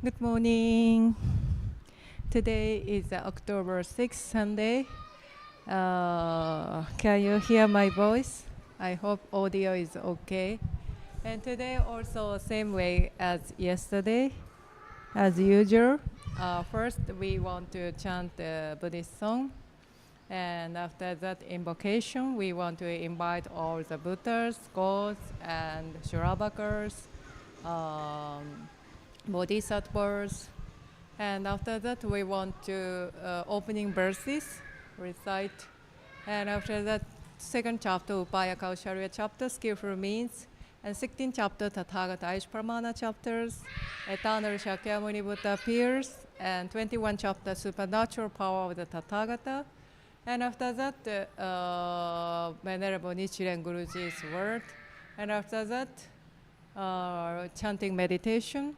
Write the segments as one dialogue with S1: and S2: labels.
S1: Good morning. Today is October 6th, Sunday. Can you hear my voice? I hope audio is okay. And today also same way as yesterday, as usual. First, we want to chant the Buddhist song. And after that invocation, we want to invite all the Buddhas, gods, and Shravakars, Bodhisattvas. And after that, we want to opening verses, recite. And after that, second chapter, Upaya Kausharya chapter, skillful means. And 16th chapter, Tathagata Aish Pramana chapters, eternal Shakyamuni Buddha appears. And 21 chapter, supernatural power of the Tathagata. And after that, Venerable Nichiren Guruji's word. And after that, chanting meditation.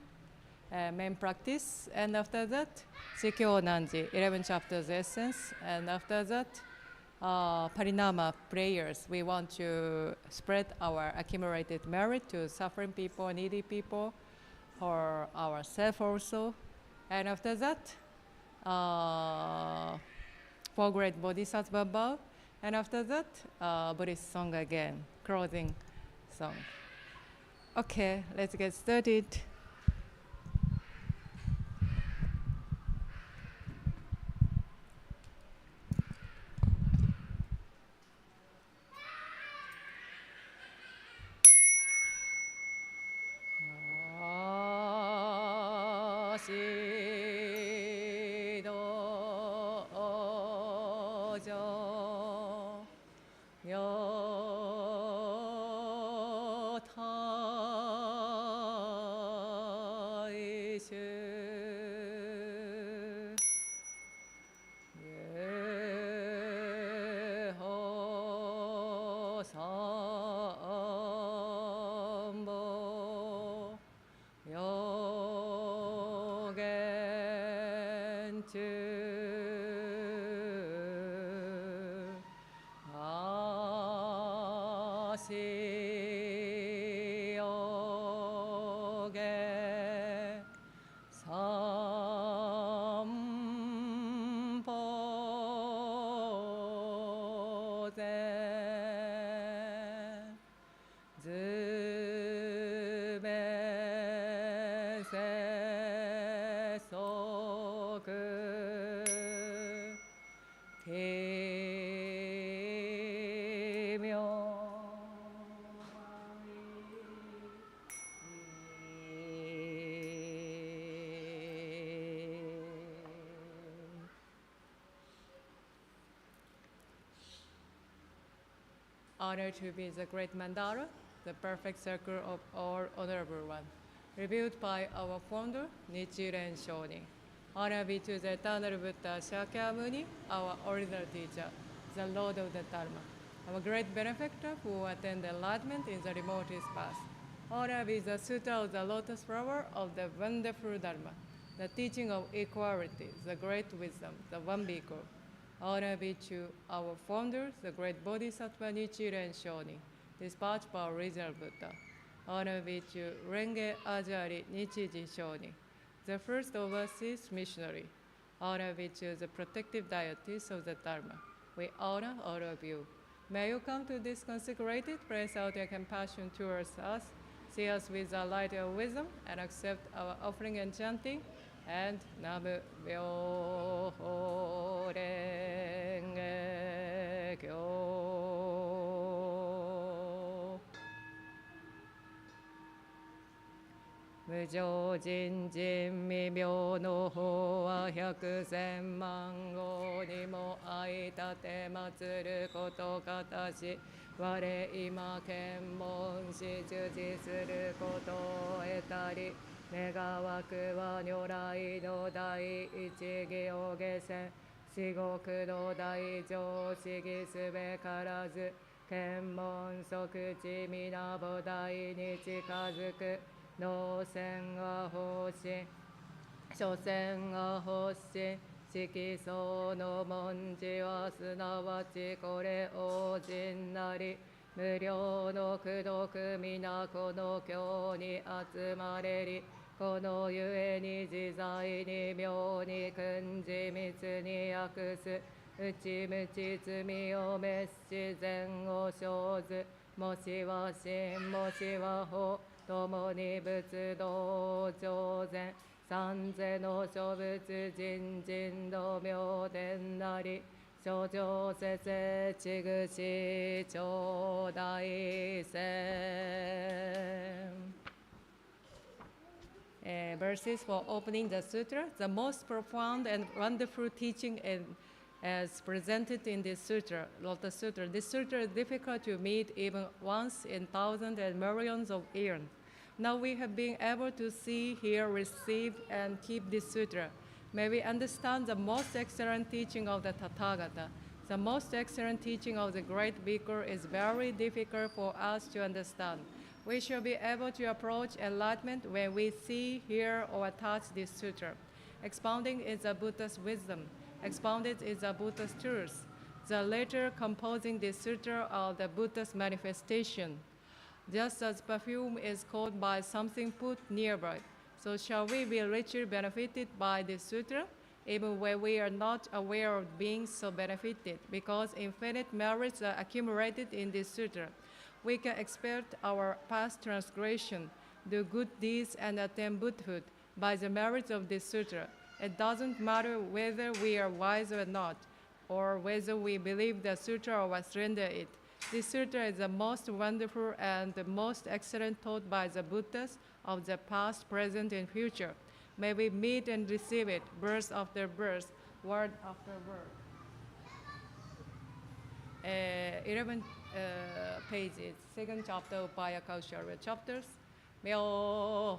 S1: Main practice, and after that, Shikyo Nanji, 11 chapters essence, and after that, Parinama prayers. We want to spread our accumulated merit to suffering people, needy people, or ourselves also. And after that, four great Bodhisattva vow, and after that, Buddhist song again, closing song. Okay, let's get started. Honor to be the great mandala, the perfect circle of all honorable one, revealed by our founder, Nichiren Shonin. Honor be to the eternal Buddha Shakyamuni, our original teacher, the Lord of the Dharma, our great benefactor who attained enlightenment in the remotest past. Honor be the Sutra of the Lotus flower of the wonderful Dharma, the teaching of equality, the great wisdom, the one being. Honor be to our founders, the great Bodhisattva Nichiren Shonin, dispatched by original Buddha. Honor be to Renge Ajari Nichiji Shonin, the first overseas missionary. Honor be to the protective deities of the Dharma. We honor all of you. May you come to this consecrated place out your compassion towards us, see us with the light of wisdom, and accept our offering and chanting. And Namu Myoho Renge Kyo. Mujo jin jin mi myo no ho wa hyaku sen man go ni mo aitate matsuru koto katashi. Ware ima kenmon shi juji suru koto etari. 願わくは如来の第一義を下せ至極の大乗思議すべからず検問即地皆菩提に近づく能線が欲し所詮が欲し色相の文字はすなわちこれ王人なり無料の功徳皆この経に集まれり。このゆえに自在に妙に訓示密に訳す。内無知罪を滅し善を生ず。もしは真もしは法。共に仏道上善。三世の諸仏人人道明伝なり。諸上世世ちぐし頂戴戦。Verses for opening the sutra. The most profound and wonderful teaching as presented in this sutra, Lotus Sutra. This sutra is difficult to meet even once in thousands and millions of years. Now we have been able to see, hear, receive, and keep this sutra. May we understand the most excellent teaching of the Tathagata. The most excellent teaching of the great Bhikkhu is very difficult for us to understand. We shall be able to approach enlightenment when we see, hear, or touch this sutra. Expounding is the Buddha's wisdom. Expounded is the Buddha's truth. The latter composing this sutra are the Buddha's manifestation. Just as perfume is called by something put nearby, so shall we be richly benefited by this sutra, even when we are not aware of being so benefited, because infinite merits are accumulated in this sutra. We can expect our past transgression, do good deeds, and attain Buddhahood by the merits of this sutra. It doesn't matter whether we are wise or not, or whether we believe the sutra or surrender it. This sutra is the most wonderful and the most excellent taught by the Buddhas of the past, present, and future. May we meet and receive it, verse after verse, word after word. 11 pages, second chapter of Bihar chapters. 妙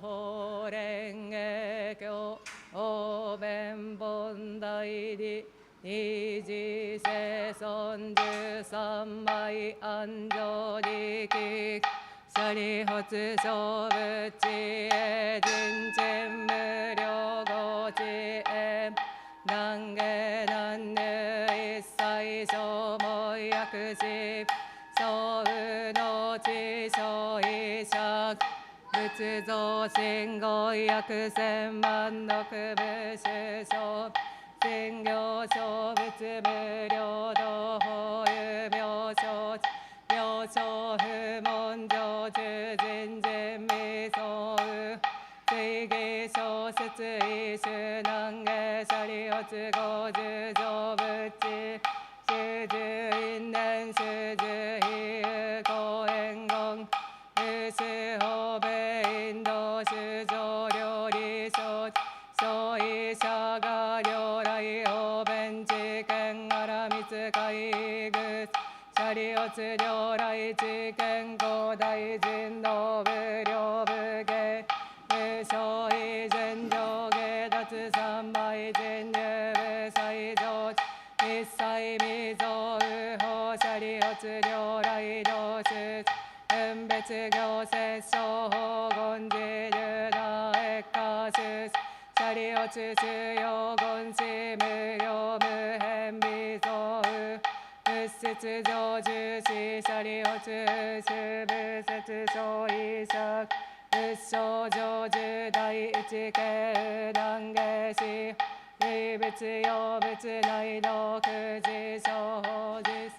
S1: 法蓮華経応弁本大理二次世尊十三枚安常力舍利発小仏知恵人天無量語知恵難下難入一切消耗薬師相無の知小医者仏像信号約千万の区部首相信行小仏無料道法有名称名称不問上中人人未相有追義小説異種難下舎利発五十上仏知修十因縁修十比喩公縁言無種法米インド修上料理小小医者が如来法弁知見荒密会具舎利発如来知見古大臣の無量武芸無所異全上下脱三昧人入部最上一切未曾有法舎利発如来道主分別行摂生法言寺流大越下出舎利発中用言師無量無変未曾有物質上重視舎利発主部説小医者仏性上重大一系難下師唯仏用仏内道空自小法実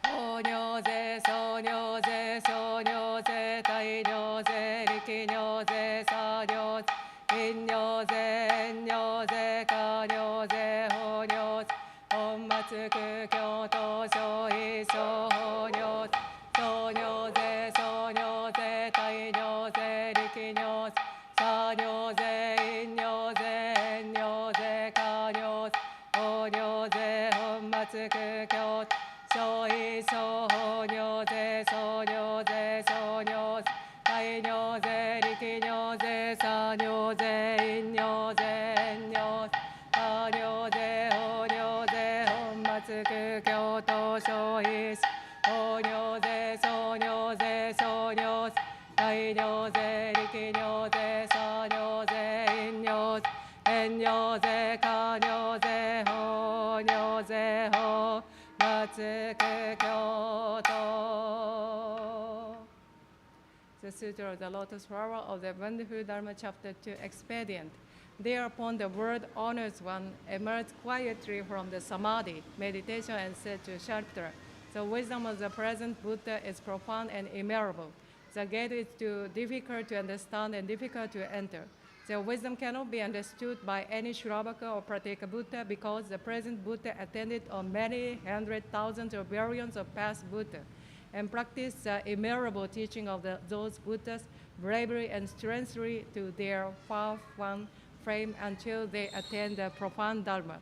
S1: 法尿税、総尿税、小尿税、大尿税、力尿税、差尿税、陰尿税、遠尿税、下尿税、法尿税、本末空教等小異小法尿税、小尿税、小尿税、大尿税、力尿税、差尿税、陰尿税、遠尿税、下尿税、法尿税、本末空教小異小法尿税、小尿税、小尿税、大尿税、力尿税、差尿税、陰尿税、遠尿税、下尿税、法尿税、本末空教等小異法尿税、小尿税、小尿税、大尿税、力尿税、差尿税、陰尿税、遠尿税、下尿税、法尿税、法末空 kyoto. The Sutra of the Lotus Flower of the Wonderful Dharma Chapter 2 Expedient. Thereupon the world honors one emerged quietly from the samadhi, meditation, and said to Shariputra, the wisdom of the present Buddha is profound and immeasurable. The gate is too difficult to understand and difficult to enter. The wisdom cannot be understood by any Shravaka or Pratyeka Buddha because the present Buddha attended on many hundred thousands or billions of past Buddha and practiced the immeasurable teaching of those Buddhas bravely and strenuously to their far-flung frame until they attain the profound Dharma,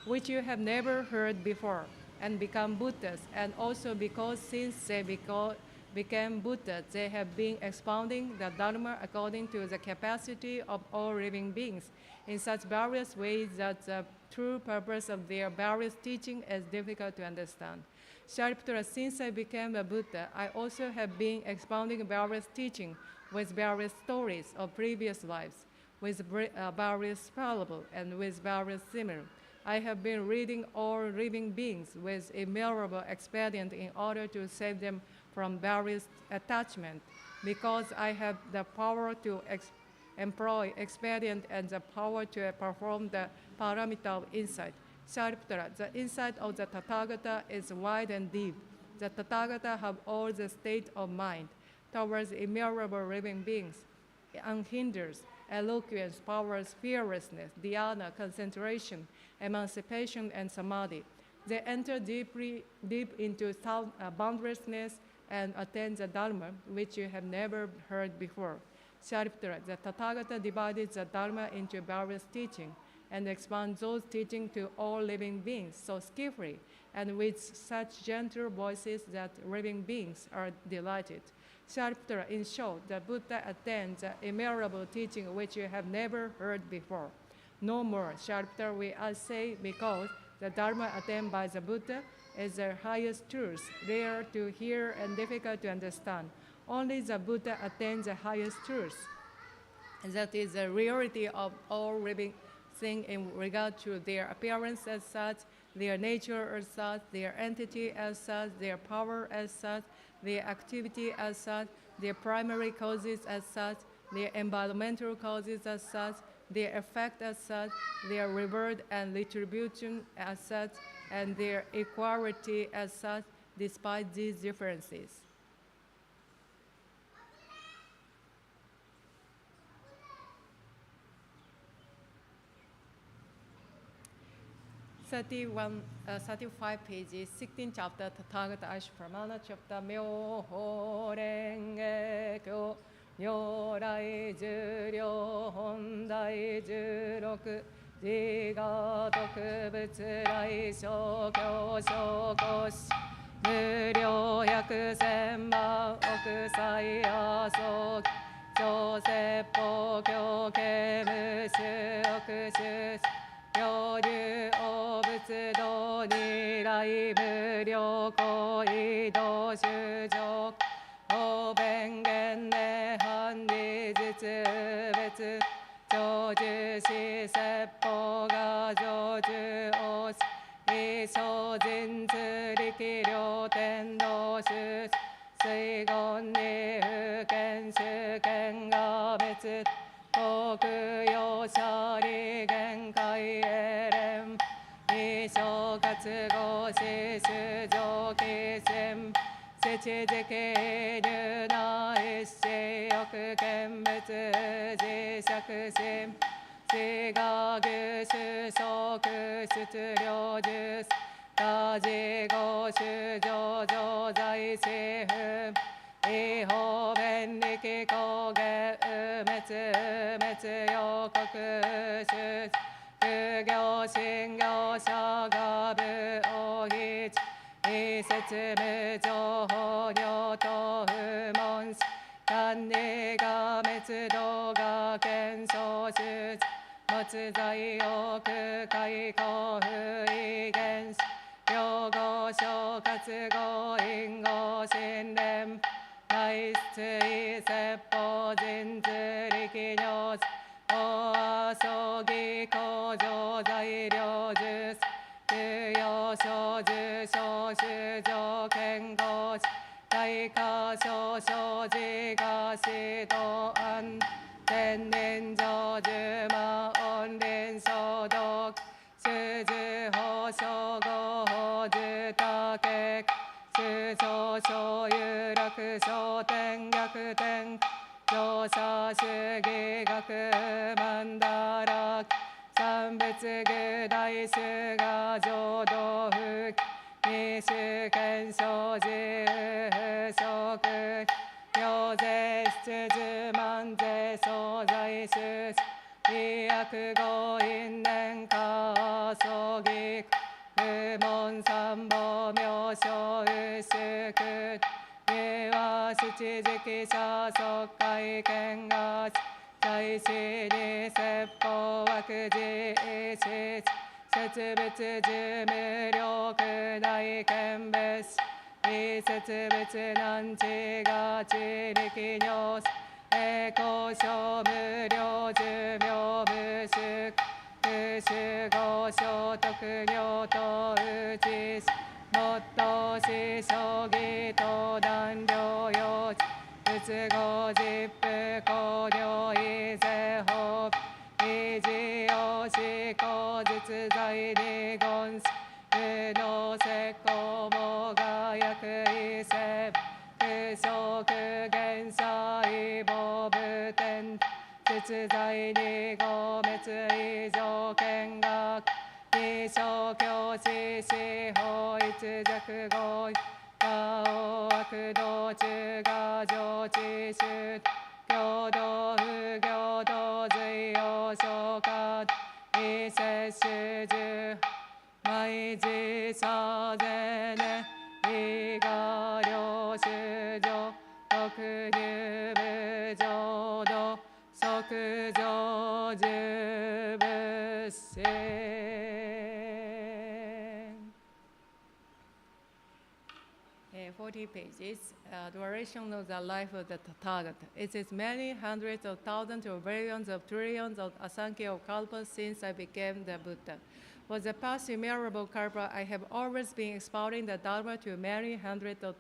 S1: which you have never heard before, and become Buddhas, and also because since they became Buddhas, they have been expounding the Dharma according to the capacity of all living beings in such various ways that the true purpose of their various teaching is difficult to understand. Shariputra, since I became a Buddha, I also have been expounding various teaching with various stories of previous lives, with various parables, and with various similar. I have been reading all living beings with immeasurable expedient in order to save them from various attachment, because I have the power to employ expedient and the power to perform the paramita of insight. Shariputra, the insight of the Tathagata is wide and deep. The Tathagata have all the state of mind towards immeasurable living beings, unhindered, eloquence, powers, fearlessness, dhyana, concentration, emancipation, and samadhi. They enter deep into boundlessness and attain the Dharma, which you have never heard before. Shariputra, the Tathagata divided the Dharma into various teachings and expounds those teachings to all living beings so skillfully and with such gentle voices that living beings are delighted. Shariputra, in short, the Buddha attains the immeasurable teaching which you have never heard before. No more, Shariputra, we say, because the Dharma attained by the Buddha is the highest truth, rare to hear and difficult to understand. Only the Buddha attains the highest truth. That is the reality of all living things in regard to their appearance as such, their nature as such, their entity as such, their power as such, their activity as such, their primary causes as such, their environmental causes as such, their effect as such, their reward and retribution as such, and their equality as such, despite these differences. '35 pages, 16th chapter, Tathagata Ashpramana chapter, Myoho Renge Kyo, Nyorai Juryo Hondai Juroku, Jiga Dokubutsu Rai Shokyo Shokoshi, Muryo Yaku Senman Okusai Asoki, Shoseppo Kyoke Mushu Okushu, Ryoryu Obutsudo Nirai Muryo Koido Shujoku, Obengen Nehan Nijutsu Betsu, Joju Shi Seppo Ga Joju Oshi, Isho Jinzu Riki Ryo Tendo Shu, Suigon Ni Fuken Shuken Ga Betsu, Kokuyo Shari Genkai Eren, Isho Katsugo Shi Shujo Kishin, Shichijiki Nyuna Ishi Yoku Kenbutsu Jishakushin, Shiga Gushu Shoku Shutsuryo Jus, Gajigo Shujo Jozai Shifu, Iho Benriki Koge Umetsu Umetsu Yokoku Shu, Kugyo Shingyo Shagabu Ohichi, Isetsu Mujo Honyo Fumonshi, Kanni ga Metsudo ga Kensho Shuji, Motsuzai Yoku Kai Kofu Igenshi, Ryogo Shokatsugo Ingo Shinren, Naitsu Iseppo Jinzu Riki Nyoshi, Oasogi Kojo Zairyo Jusu, Kuyo Shoju Shoshu Joke 大歌唱生じがしと安天然成就魔音連消毒種樹法称号法樹多結主張小有楽小天逆天乗車主義学曼荼羅三仏具大衆が浄土福二種検証自不食行税出十万税総在出医薬五因年下葬儀不問三宝妙正宇祝家は七時期者即会見が在地に説法枠事一質設物事無力大見別非設物難知が地力尿栄光小無量寿命無宿不守護所得業とうち没頭し将棋と断療用仏語実布公領異税法維持用思考実在に言す無能石膏もが薬異性不足原差異母部天実在にご滅異常見学二小教師司法一弱語他を悪道中が上智主共同不行同随用消化異摂取十毎時差税ね異我領主上特入部浄土即上十仏性40 pages, duration of the life of the Tathagata. It is many hundreds of thousands or billions of trillions of asankhya of kalpas since I became the Buddha. For the past innumerable kalpa, I have always been expounding the Dharma to many hundreds of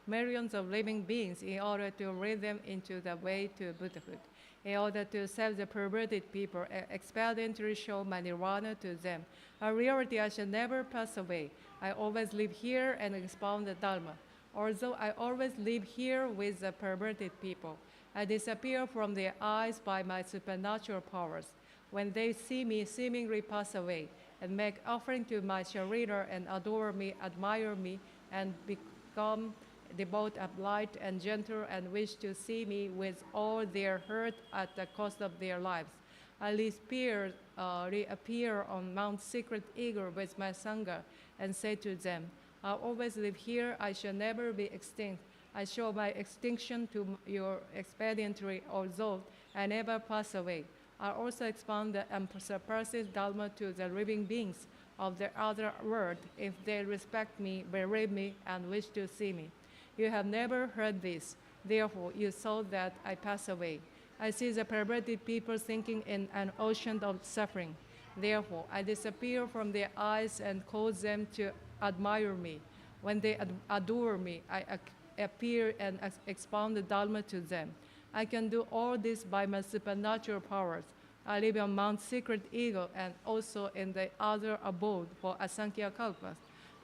S1: millions of living beings in order to lead them into the way to Buddhahood. In order to save the perverted people, expediently show my nirvana to them. In reality, I shall never pass away. I always live here and expound the Dharma. Although I always live here with the perverted people, I disappear from their eyes by my supernatural powers. When they see me seemingly pass away and make offering to my sharira and adore me, admire me, and become devout of light and gentle and wish to see me with all their hurt at the cost of their lives, I reappear on Mount Secret Eagle with my Sangha and say to them, I always live here, I shall never be extinct. I show my extinction to your expediently, although I never pass away. I also expound the unsurpassed Dharma to the living beings of the other world if they respect me, believe me, and wish to see me. You have never heard this, therefore you saw that I pass away. I see the perverted people sinking in an ocean of suffering. Therefore, I disappear from their eyes and cause them to admire me. When they adore me, I appear and expound the Dharma to them. I can do all this by my supernatural powers. I live on Mount Secret Eagle and also in the other abode for Asankhya Kalpas.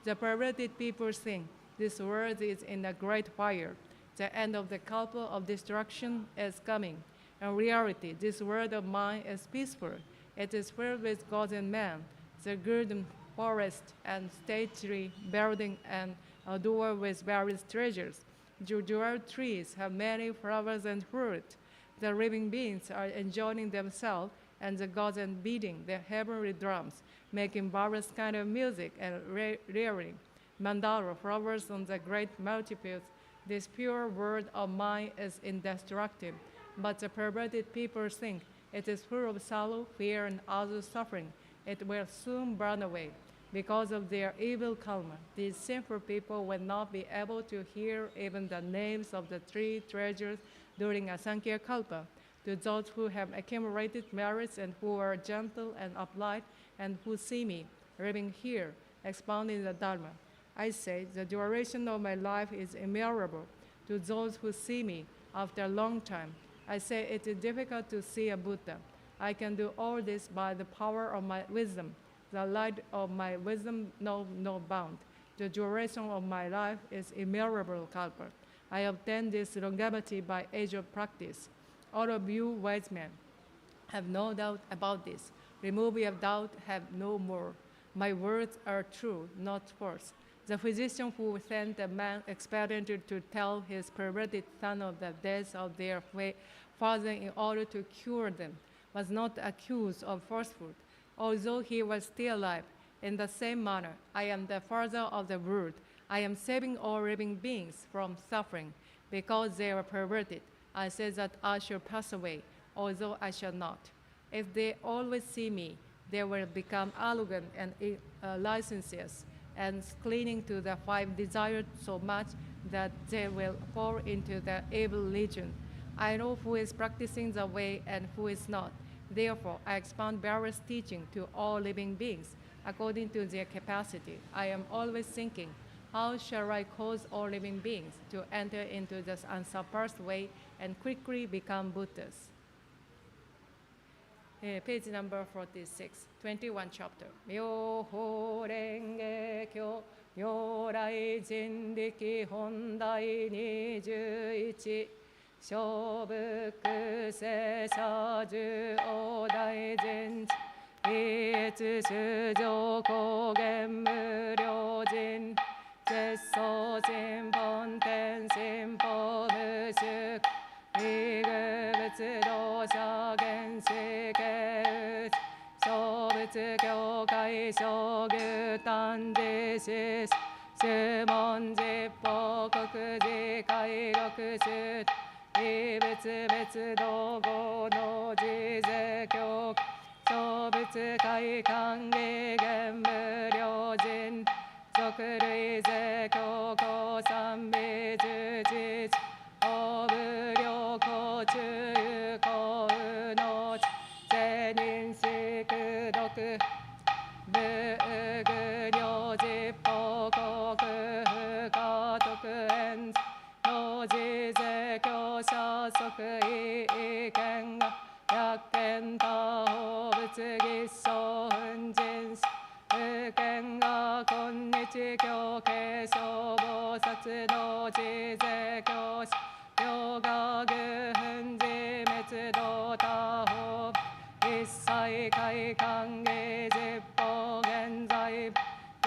S1: The perverted people think this world is in a great fire. The end of the kalpa of destruction is coming. In reality, this world of mine is peaceful. It is filled with God and man. The golden forest and stately building and adorned with various treasures. Jewel trees have many flowers and fruit. The living beings are enjoying themselves, and the gods are beating their heavenly drums, making various kind of music and rearing mandala flowers on the great multitudes. This pure word of mine is indestructible, but the perverted people think it is full of sorrow, fear, and other suffering. It will soon burn away. Because of their evil karma, these sinful people will not be able to hear even the names of the three treasures during Asankhya Kalpa. To those who have accumulated merits and who are gentle and upright and who see me living here, expounding the Dharma, I say the duration of my life is immeasurable. to those who see me after a long time. I say it is difficult to see a Buddha. I can do all this by the power of my wisdom. The light of my wisdom knows no bound. The duration of my life is immeasurable kalpa. I obtained this longevity by age of practice. All of you wise men have no doubt about this. Remove your doubt, have no more. My words are true, not false. The physician who sent a man experimented to tell his perverted son of the death of their father in order to cure them was not accused of falsehood, although he was still alive. In the same manner, I am the father of the world. I am saving all living beings from suffering because they are perverted. I say that I shall pass away, although I shall not. If they always see me, they will become arrogant and licentious and clinging to the five desires so much that they will fall into the evil legion. I know who is practicing the way and who is not. Therefore, I expound various teaching to all living beings according to their capacity. I am always thinking, how shall I cause all living beings to enter into this unsurpassed way and quickly become Buddhas? Page number 46, 21 chapter. Myoho Renge Kyo, Nyorai Jinriki Hondai 21. 小仏世社十大大人一出場高原無料人絶相人本天心法無宿異具仏道者原始形小仏教会小牛丹寺施宗門実法国寺戒六種異仏別道合の自税教小仏会官義元無料人俗類税教高三美十実法無料高中有高有の税人士苦毒武具領実法国不可得縁の自税教者即意見が百見他法仏儀相奮人不見が今日教継承菩薩の自税教師両が愚奮自滅道他法一切開官義実法現在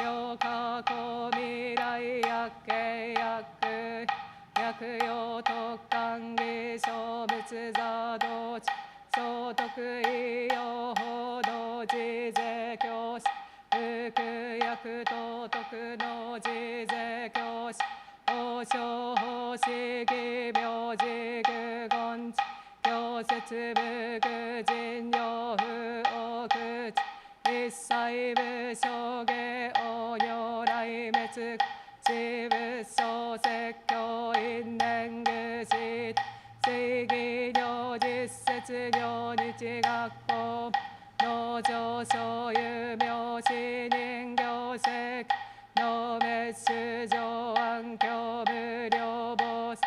S1: 両過去未来薬系薬薬用特官義小仏座道地小徳医療報道自税教師福薬道徳の自税教師王将法師義病自具言地教説武具人用不王口一切武将下応如来滅自仏小説教因縁具士正義領実説領日学校農場所有名死人業石農滅主上安教無料坊主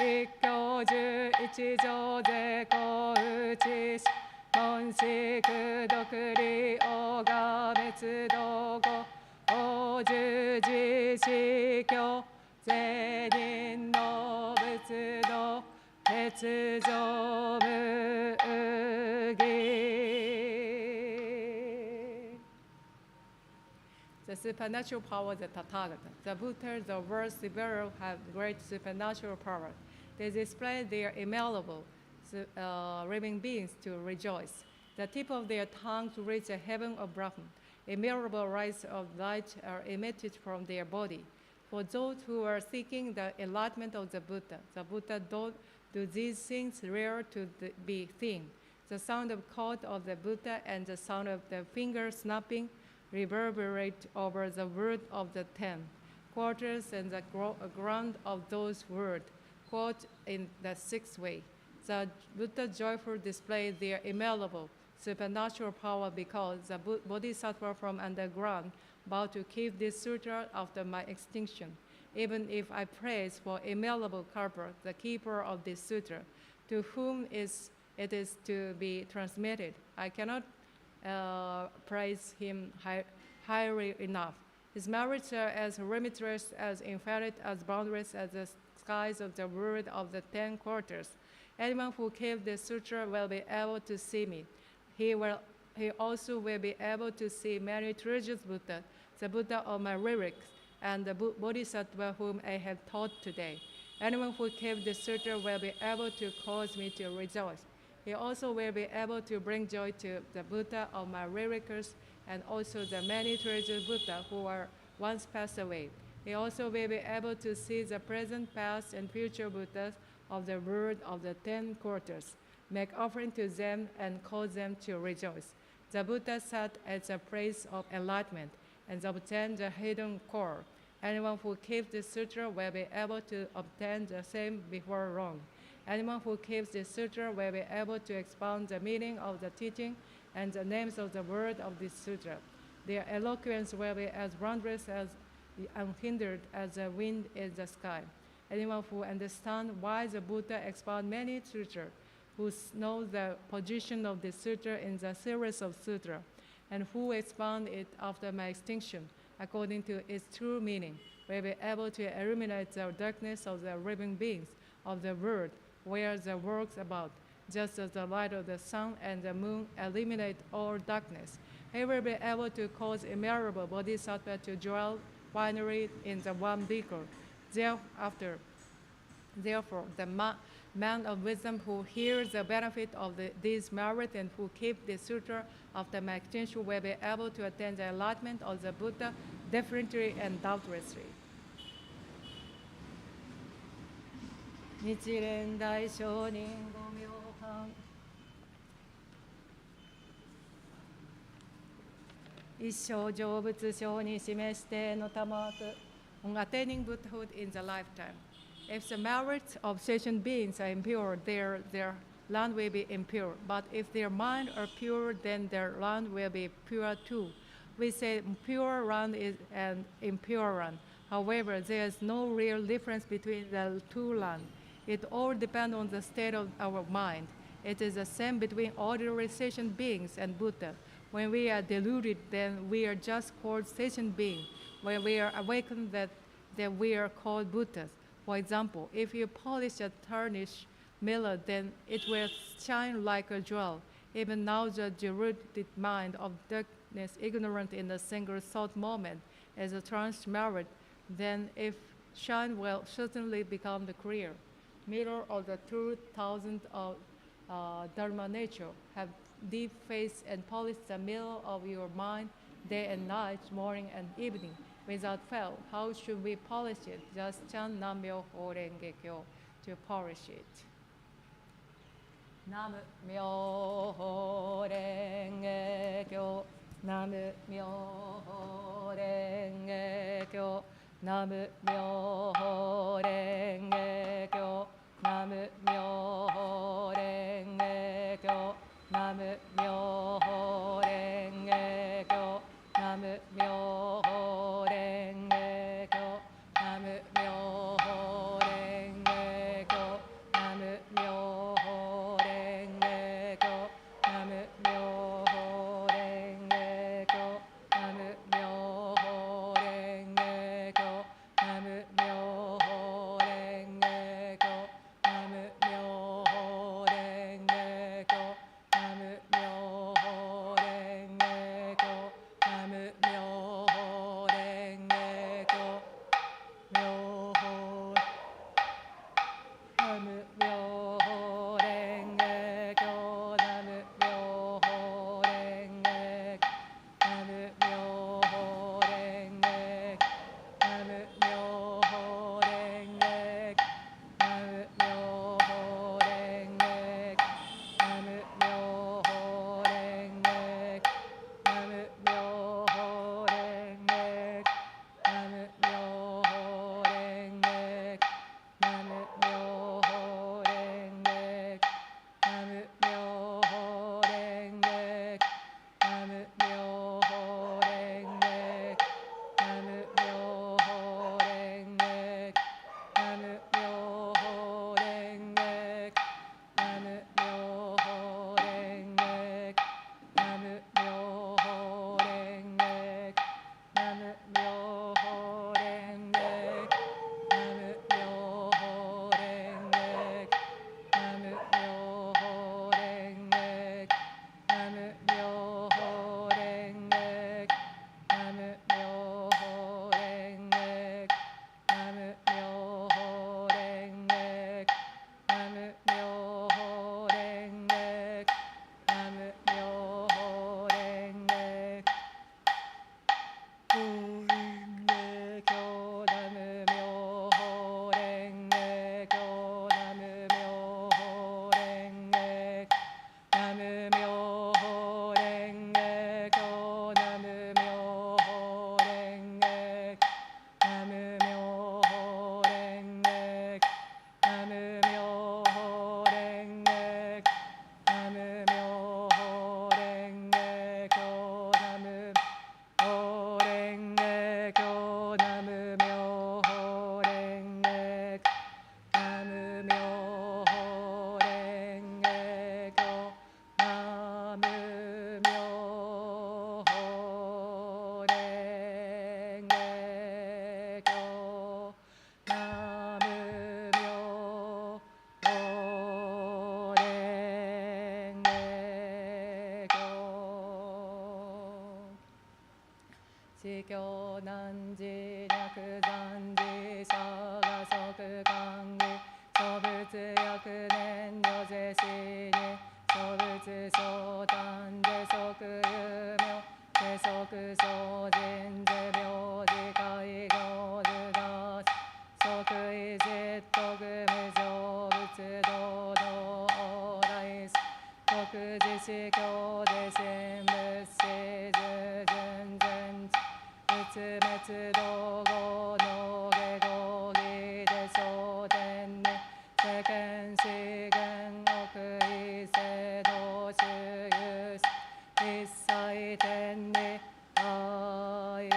S1: 一教11条税公打ちし門司苦毒利王が滅道後王十字司教税人の仏道鉄上無義 The supernatural power of the Tathagata. The Buddha, the world superior, have great supernatural power. They display their immutable living beings to rejoice. The tip of their tongue to reach the heaven of Brahman. Immeasurable rays of light are emitted from their body. For those who are seeking the enlightenment of the Buddha do these things rare to be seen. The sound of chord of the Buddha and the sound of the finger snapping reverberate over the word of the 10 quarters and the ground of those words, quote in the sixth way. The Buddha joyful display their immutable supernatural power because the Bodhisattva from underground vow to keep this sutra after my extinction. even if I praise for immutable Karpa, the keeper of this sutra, to whom it is to be transmitted. I cannot praise him highly enough. His merits are as limitless, as infinite, as boundless as the skies of the world of the 10 quarters. Anyone who keeps the sutra will be able to see me. He also will be able to see many treasures Buddha, the Buddha of my lyrics, and the Bodhisattva whom I have taught today. Anyone who keeps the sutra will be able to cause me to rejoice. He also will be able to bring joy to the Buddha of my lyrics and also the many treasures Buddha who are once passed away. He also will be able to see the present, past, and future Buddhas of the world of the 10 quarters, make offering to them and cause them to rejoice. The Buddha sat at the place of enlightenment and obtained the hidden core. Anyone who keeps the sutra will be able to obtain the same before long. Anyone who keeps the sutra will be able to expound the meaning of the teaching and the names of the word of this sutra. Their eloquence will be as boundless as unhindered as the wind in the sky. Anyone who understands why the Buddha expound many sutras, who knows the position of the sutra in the series of sutras, and who expound it after my extinction, according to its true meaning, will be able to illuminate the darkness of the living beings of the world where the works about, just as the light of the sun and the moon eliminate all darkness. He will be able to cause immeasurable bodhisattva to dwell finally in the one beaker. Therefore, the man of wisdom who hears the benefit of these merits and who keeps the sutra after my extinction will be able to attain the enlightenment of the Buddha definitely and doubtlessly. 日蓮大聖人ご妙観一生成仏性に示しての賜く on attaining Buddhahood in the lifetime. If the merits of sentient beings are impure, their land will be impure. But if their mind are pure, then their land will be pure too. We say pure land is an impure land. However, there is no real difference between the two lands. It all depends on the state of our mind. It is the same between ordinary sentient beings and Buddha. When we are deluded, then we are just called sentient beings. When we are awakened, then we are called Buddhas. For example, if you polish a tarnished mirror, then it will shine like a jewel. Even now, the deluded mind of darkness, ignorant in a single thought moment, is a transparent, then if shine will certainly become the clear. Mirror of the true thousand of Dharma nature, have deep faith and polish the mirror of your mind day and night, morning and evening, without fail. How should we polish it? Just chant Nam Myo Ho Renge Kyo to polish it. Nam Myo Ho Renge Kyo, Nam Myo Ho Renge Kyo, Nam Myo Ho Renge Kyo, Nam Myo Ho Renge Kyo, Nam Myo Ho Renge Kyo, Nam Myo Ho Renge Kyo, Nam Myo Ho Renge Kyo, Nam Myo Ho Renge Kyo, Nam Myo Ho Renge Kyo, Nam Myo Ho Renge Kyo, Nam Myo Ho Renge 教南寺略山寺釈迦即官儀諸仏薬年如是死に諸仏昇誕世即有名世即精進世病自戒行図だ即位実徳無常仏道の往来国自死教で神仏死従順前仏滅道後の下合義で昇天に世間資源奥異世道周遊一切天に愛欲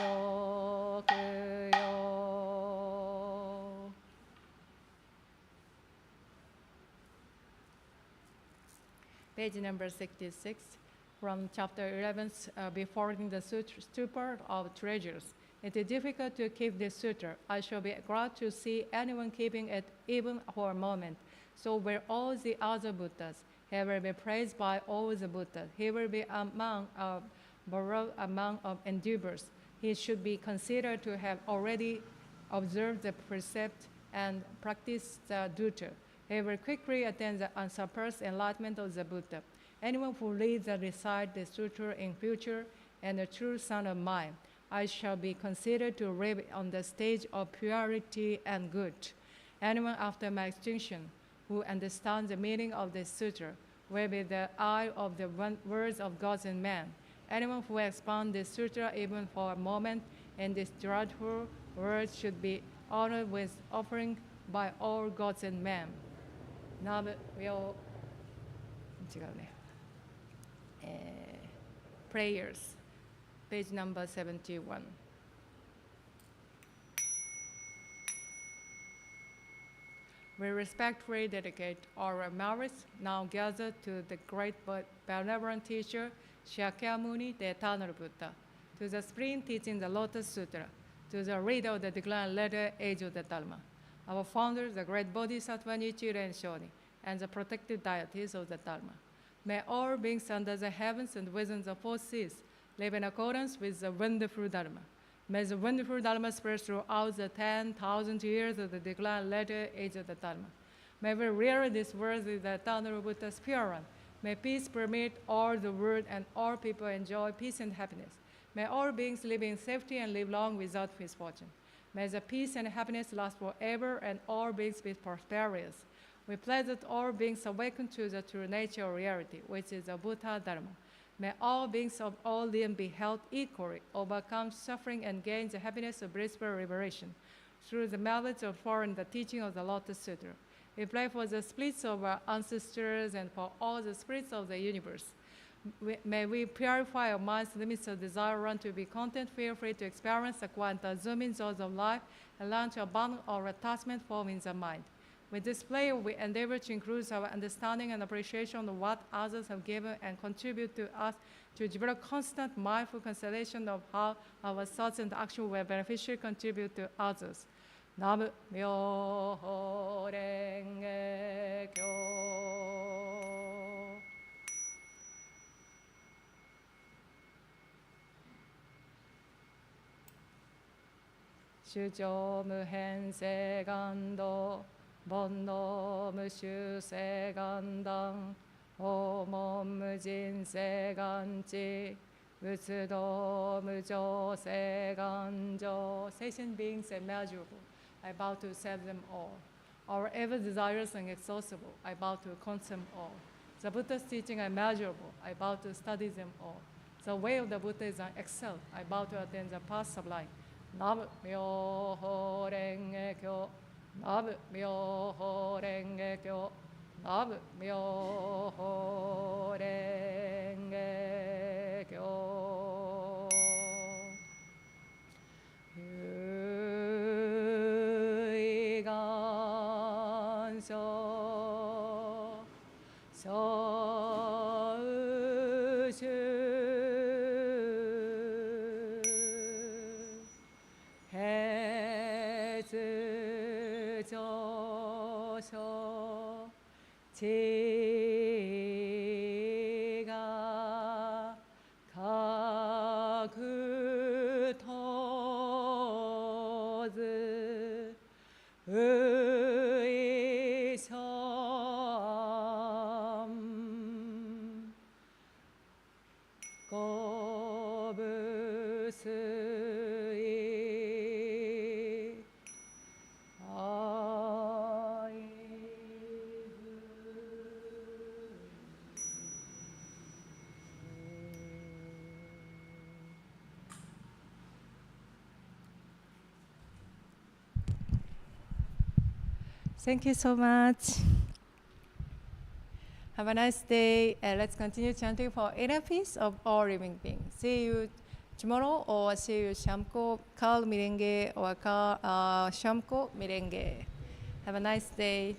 S1: よ。Page number 66 from chapter 11, before the stupor of treasures. It is difficult to keep this sutra. I shall be glad to see anyone keeping it even for a moment. So will all the other Buddhas. He will be praised by all the Buddhas. He will be among endeavors. He should be considered to have already observed the precept and practiced the duty. He will quickly attain the unsurpassed enlightenment of the Buddha. Anyone who reads and recites the sutra in future and a true son of mine, I shall be considered to live on the stage of purity and good. Anyone after my extinction who understands the meaning of the sutra will be the eye of the words of gods and men. Anyone who expounds the sutra even for a moment in this dreadful words should be honored with offering by all gods and men. Prayers, page number 71. We respectfully dedicate our merits now gathered to the great but benevolent teacher, Shakyamuni, the eternal Buddha, to the supreme teaching, the Lotus Sutra, to the reader of the declined letter, Age of the Dharma, our founder, the great Bodhisattva Nichiren Shu, and the protective deities of the Dharma. May all beings under the heavens and within the four seas live in accordance with the wonderful Dharma. May the wonderful Dharma spread throughout the 10,000 years of the declined later age of the Dharma. May we rear this world with the eternal Buddha's pure one. May peace permeate all the world and all people enjoy peace and happiness. May all beings live in safety and live long without misfortune. May the peace and happiness last forever and all beings be prosperous. We pledge that all beings awaken to the true nature of reality, which is the Buddha Dharma. May all beings of all limbs be held equally, overcome suffering, and gain the happiness of blissful liberation through the knowledge of following the teaching of the Lotus Sutra. We pray for the spirits of our ancestors and for all the spirits of the universe. May we purify our minds, limits of desire, run to be content, feel free to experience the quanta zooming zones of life, and learn to abandon our attachment form in the mind. With this play, we endeavor to increase our understanding and appreciation of what others have given and contribute to us to develop constant mindful consideration of how our thoughts and actions will beneficially contribute to others. Nam Myoho Renge Kyo. Shujo Muhen Segando煩悩無修正願断訪問無人正願知仏道無常正願上 Sentient beings immeasurable, I bow to accept them all. Our ever desires and inexhaustible, I bow to consume all. The Buddha's teaching are immeasurable, I bow to study them all. The way of the Buddha is excelled, I bow to attain the path sublime. Nam Myoho Renge Kyo. Nam Myoho Renge Kyo. Nam Myoho Renge Kyo. Hui Gassho Sōshu 지가 가그토 Thank you so much. Have a nice day. Let's continue chanting for inner peace of all living beings. See you tomorrow or see you Shamko Kal Mirenge or Shamko Mirenge. Have a nice day.